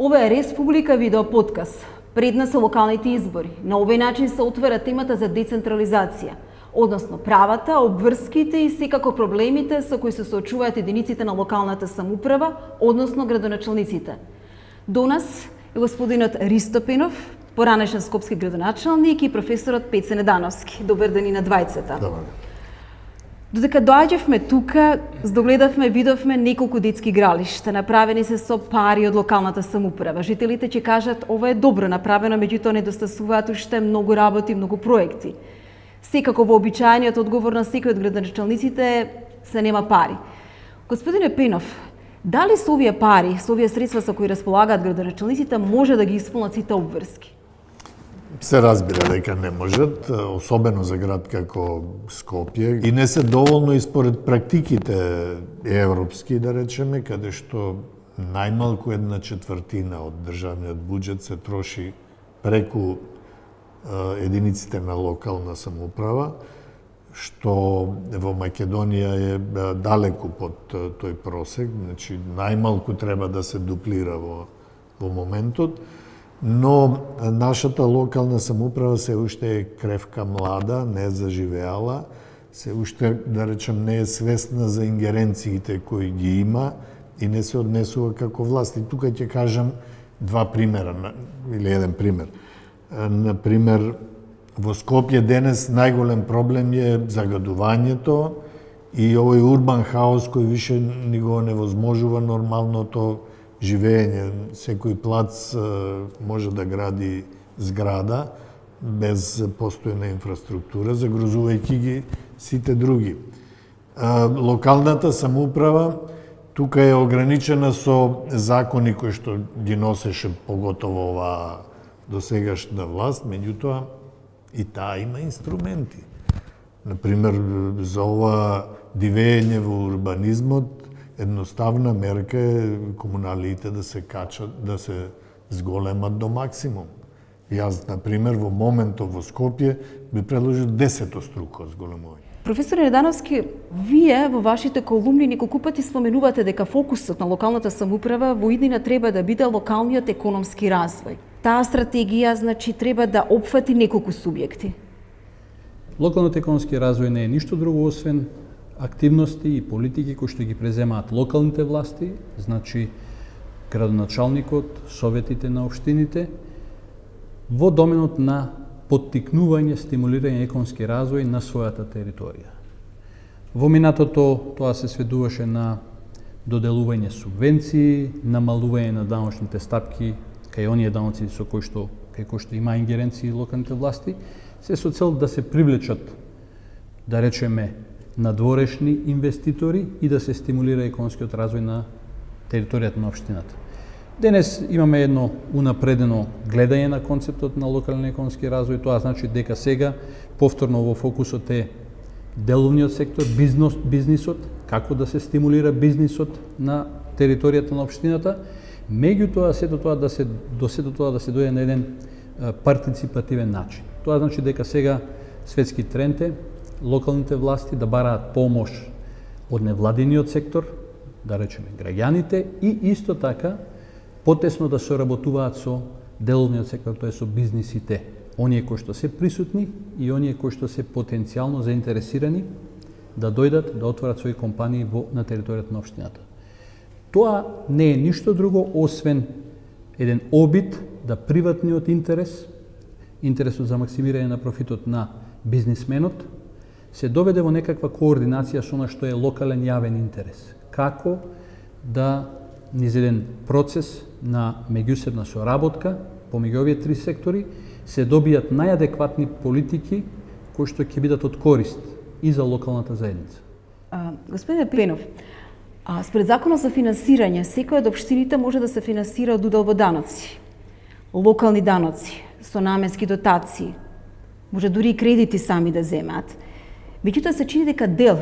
Ова е Республика видео подкаст. Пред нас се локалните избори. На овој начин се отвара темата за децентрализација, односно правата, обврските и секако проблемите со кои се соочуваат единиците на локалната самоуправа, односно градоначалниците. До нас е господинот Ристо Пенов, поранешен скопски градоначалник, и професорот Пеце Недановски. Добар ден и на двајцата. Добар. Додека доаѓавме тука, здогледавме, видовме неколку детски игралишта, направени се со пари од локалната самоуправа. Жителите ќе кажат ова е добро направено, меѓутоа недостасуваат уште многу работи, многу проекти. Секако вообичаениот одговор на секој од градоначалниците се нема пари. Господине Пенов, дали со овие пари, со овие средства со кои располагаат градоначалниците, може да ги исполнат сите обврски? Се разбира дека не можат, особено за град како Скопје, и не се доволно и според практиките европски, да речеме, каде што најмалку 1/4 од државниот буџет се троши преку единиците на локална самоуправа, што во Македонија е далеку под тој просек, значи најмалку треба да се дуплира во моментот. Но нашата локална самоуправа се уште е кревка млада, не заживеала, се уште, да речем, не е свесна за ингеренциите кои ги има и не се однесува како власт. И тука ќе кажам два примера, или еден пример. Например, во Скопје денес најголем проблем е загадувањето и овој урбан хаос кој више ни го невозможува нормалното живење. Секој плац може да гради зграда без постојна инфраструктура, загрозувајќи ги сите други. Локалната самоуправа тука е ограничена со закони кои што ги носеше поготово оваа досегашна власт, меѓутоа и таа има инструменти. Например, за ова дивење во урбанизмот, едноставна мерка е комуналиите да се качат, да се зголемат до максимум. Јас, например, во моментот во Скопје би предложил 10-струко зголемување. Професор Недановски, вие во вашите колумни неколку пати споменувате дека фокусот на локалната самоуправа во иднина треба да биде локалниот економски развој. Таа стратегија, значи, треба да опфати неколку субјекти. Локалниот економски развој не е ништо друго освен активности и политики кои што ги преземаат локалните власти, значи градоначалникот, советите на општините, во доменот на поттикнување, стимулирање економски развој на својата територија. Во минатото тоа се сведуваше на доделување субвенции, намалување на даночните стапки кај оние даноци со кои што има ингеренции локалните власти, се со цел да се привлечат, да речеме, надворешни инвеститори и да се стимулира економскиот развој на територијата на општината. Денес имаме едно унапредено гледање на концептот на локален економски развој. Тоа значи дека сега повторно во фокусот е деловниот сектор, бизнисот, како да се стимулира бизнисот на територијата на општината, меѓутоа сето тоа да се дојде на еден партиципативен начин. Тоа значи дека сега светски тренд е локалните власти да бараат помош од невладиниот сектор, да речеме граѓаните, и исто така потесно да соработуваат со деловниот сектор, тоа е со бизнисите, оние кои што се присутни и оние кои што се потенцијално заинтересирани да дојдат да отворат своји компании на територијата на општината. Тоа не е ништо друго освен еден обид да приватниот интересот за максимирање на профитот на бизнисменот, се доведе во некаква координација со она што е локален јавен интерес. Како да низ еден процес на меѓусебна соработка помеѓу овие три сектори се добијат најадекватни политики кои што ќе бидат од корист и за локалната заедница. Господине Пенов, според законот за финансирање, секој од општините може да се финансира од удел во даноци, локални даноци, со наменски дотации, може дури и кредити сами да земаат. Меѓутоа се чини дека дел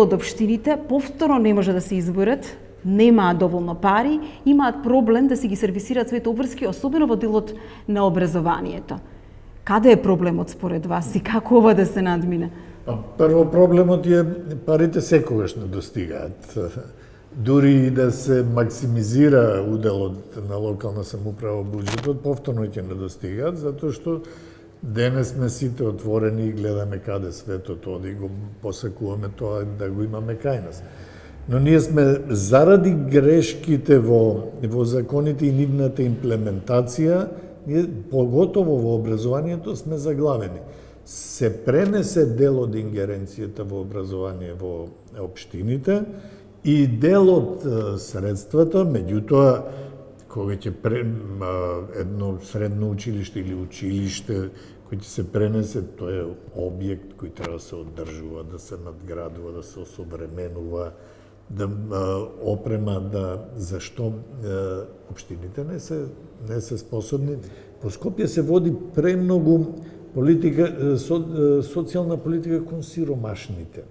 од општините повторно не може да се изборат, немаат доволно пари, имаат проблем да си ги сервисираат своите обврски, особено во делот на образованието. Каде е проблемот според вас и како ова да се надмине? Прво проблемот е парите секогаш не достигаат. дури и да се максимизира уделот на локална самоуправа во буџетот, повторно ќе недостигаат, затоа што денес сме сите отворени и гледаме каде светот оди, го посакуваме тоа да го имаме кај нас. Но ние сме заради грешките во законите и нивната имплементација, ние поготово во образованието сме заглавени. Се пренесе дел од ингеренцијата во образование во општините и дел од средствата, меѓутоа, кога ќе едно средно училиште или училиште кој ќе се пренесе, тоа е објект кој треба да се оддржува, да се надградува, да се осовременува, да опрема, зашто општините не се способни. По Скопје се води премногу политика, социјална политика кон сиромашните.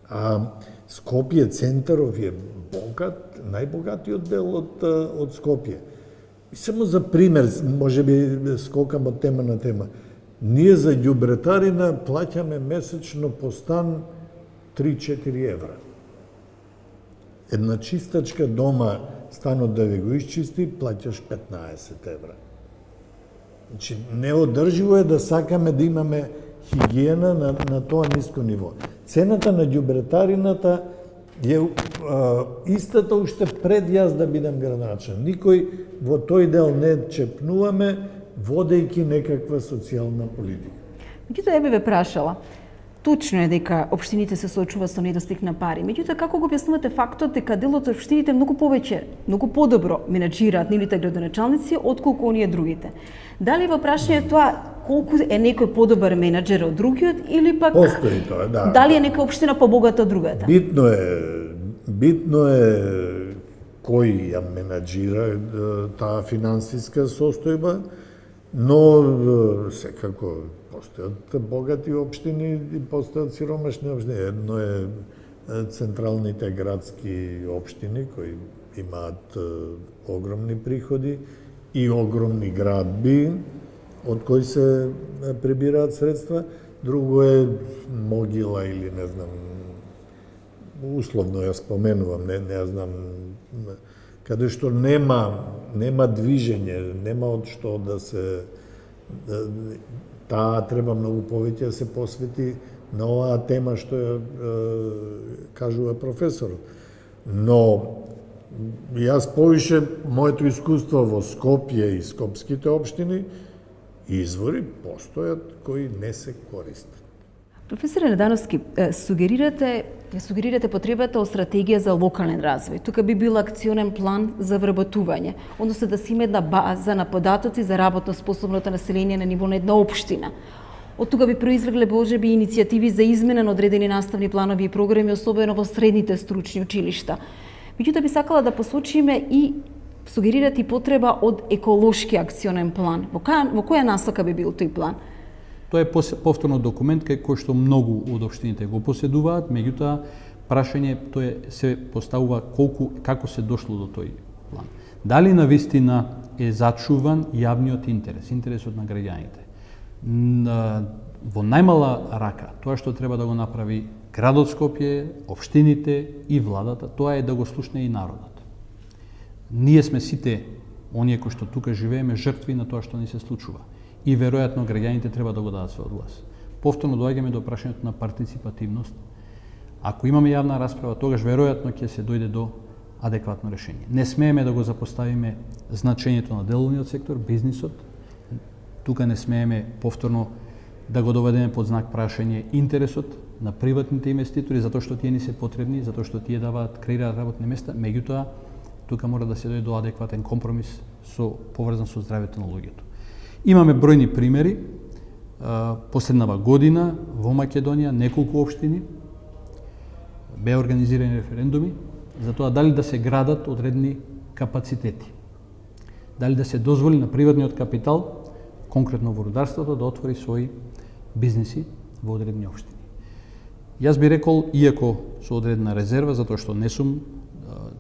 А Скопје центаров е богат, најбогатиот дел од Скопје. И само за пример, може би скокам од тема на тема. Ние за ѓубретарина плаќаме месечно по стан 3-4 евра. Една чистачка дома, станот да ви го исчисти, плаќаш 15 евра. Значи, неодрживо е да сакаме да имаме хигиена на тоа ниско ниво. Цената на ѓубретарината е истата уште пред јас да бидам градоначелник. Никој во тој дел не чепнуваме, водејќи некаква социјална политика. Меѓутоа, ја би ве прашала, точно е дека општините се соочуваат со недостиг на пари. Меѓутоа, како го објаснувате фактот дека дел од општините многу повеќе, многу подобро менаџираат нивните градоначалници отколку оние другите? Дали во прашање тоа колку е некој подобар менаџер од другиот или пак Постои тоа, да. Дали е нека општина побогата од другата? Битно е кој ја менаџира таа финансиска состојба, но секако постојат богати општини и постојат сиромашни општини. Едно е централните градски општини кои имаат огромни приходи и огромни градби од кои се прибираат средства. Друго е Могила или не знам, условно ја споменувам, не знам, каде што нема движење, нема од што да се таа треба многу повеќе да се посвети на оваа тема што ја кажува професорот. Но јас повише моето искуство во Скопје и скопските општини извори постојат кои не се користат. Професоре Недановски, сугерирате потребата од стратегија за локален развој. Тука би бил акционен план за вработување, односно да се има една база на податоци за работно способното население на ниво на една општина. Од тука би произлегле можеби иницијативи за измена на одредени наставни планови и програми, особено во средните стручни училишта. Меѓутоа би сакала да посочиме и сугерирате и потреба од еколошки акционен план. Во која насока би бил тој план? Тоа е повторно документ кој што многу од општините го поседуваат, меѓутоа прашање тоа се поставува како се дошло до тој план. Дали навистина е зачуван јавниот интересот на граѓаните? Во најмала рака, тоа што треба да го направи градот Скопје, општините и владата, тоа е да го слушне и народот. Ние сме сите, оние кои што тука живееме, жртви на тоа што ни се случува. И веројатно граѓаните треба да го дадат својот глас. Повторно доаѓаме до прашањето на партиципативност. Ако имаме јавна расправа, тогаш веројатно ќе се дојде до адекватно решение. Не смееме да го запоставиме значењето на деловниот сектор, бизнисот. Тука не смееме повторно да го доведеме под знак прашање интересот на приватните инвеститори, затоа што тие ни се потребни, затоа што тие креираат работни места, меѓутоа тука мора да се дојде до адекватен компромис поврзан со здравјето на луѓето. Имаме бројни примери. Последнава година во Македонија неколку општини беа организирани референдуми за тоа дали да се градат одредени капацитети. Дали да се дозволи на приватниот капитал, конкретно во рударството, да отвори своји бизниси во одредени општини. Јас би рекол, иако со одредена резерва, затоа што не сум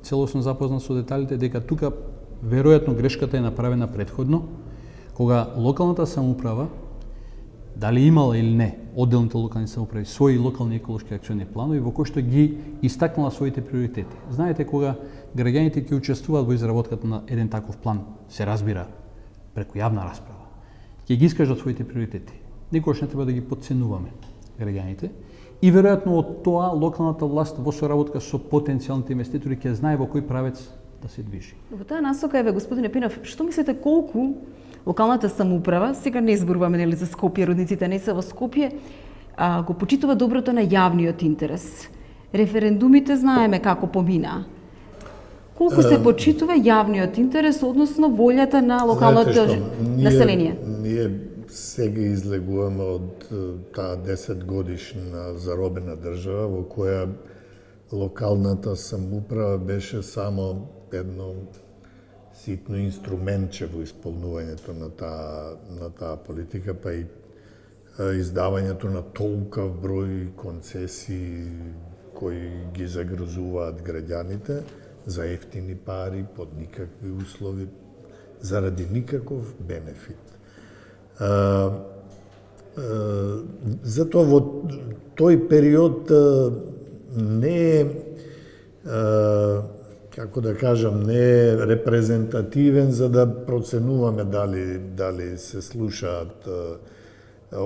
целосно запознат со деталите, дека тука веројатно грешката е направена претходно, кога локалната самоуправа, дали имала или не одделните локални самоуправи своји локални еколошки акциони планови во кои што ги истакнала своите приоритети. Знаете, кога граѓаните ќе учествуваат во изработката на еден таков план, се разбира преку јавна расправа, ќе ги искажат своите приоритети. Никогаш не треба да ги подценуваме граѓаните и веројатно од тоа локалната власт во соработка со потенцијалните инвеститори ќе знае во кој правец да се движи. Во таа насока, еве, господине Пинов, што мислите колку локалната самоуправа, сега не зборуваме нели за Скопје, родниците не се во Скопје, го почитува доброто на јавниот интерес? Референдумите знаеме како помина. Колку се почитува јавниот интерес, односно волјата на локалното население? Ние сега излегуваме од таа 10 годишна заробена држава во која локалната самоуправа беше само едно ситно инструментче во исполнувањето на таа политика, па и издавањето на толков број концесии кои ги загрозуваат граѓаните за ефтини пари, под никакви услови, заради никаков бенефит. Затоа во тој период не е, како да кажам, не е репрезентативен за да проценуваме дали се слушаат.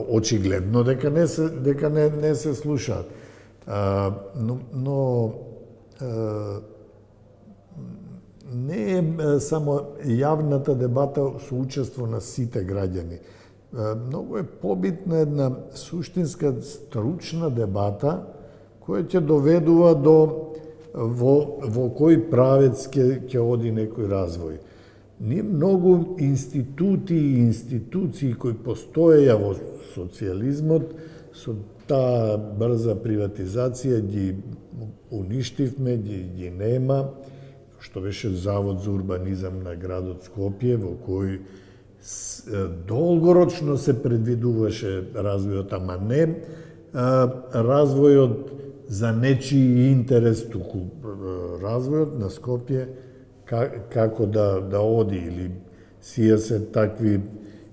Очигледно дека не се слушаат. Но не е само јавната дебата со учество на сите граѓани. Многу е побитна една суштинска стручна дебата која ќе доведува до во кој правец ќе оди некој развој. Ние многу институти и институции кои постоеја во социјализмот со таа брза приватизација ги уништивме, ги нема, што беше Завод за урбанизам на градот Скопје, во кој долгорочно се предвидуваше развојот, ама не развојот за нечии интерес, туку развојот на Скопје како да оди, или сија се такви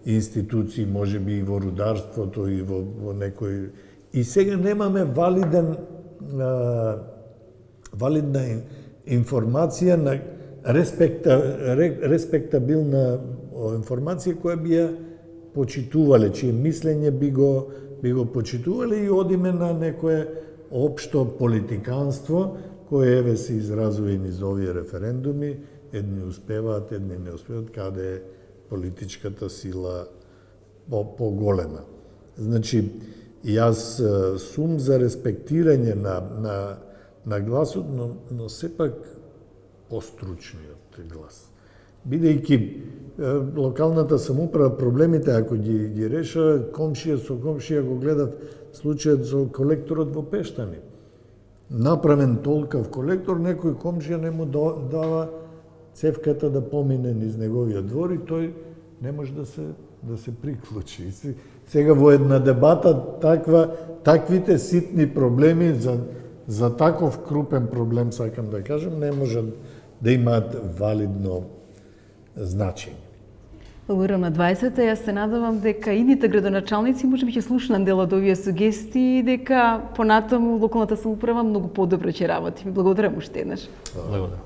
институции, може би и во рударството, и во некој... И сега немаме валидна информација, на респектабилна информација која би ја почитувале, чие мислење би го почитувале, и одиме на некое општо политиканство кое еве се изразува и низ овие референдуми, едни успеваат, едни не успеваат, каде е политичката сила поголема. Значи, јас сум за респектирање на гласот, но сепак постручниот глас. Бидејќи локалната самоуправа, проблемите ако ги реша, комшија со комшија го гледав случајот со колекторот во Пештани. Направен толкав колектор, некој комшија не му дава цевката да помине низ неговиот двор и тој не може да се приклучи. Сега во една дебата таквите ситни проблеми за таков крупен проблем, сакам да кажам, не можат да имаат валидно значење. Благодарам на 20-та. Јас се надевам дека идните градоначалници може би ќе слушнат дел од овие сугестии и дека понатаму локалната самоуправа многу подобро ќе работи. Благодарам уште еднаш. Благодарам.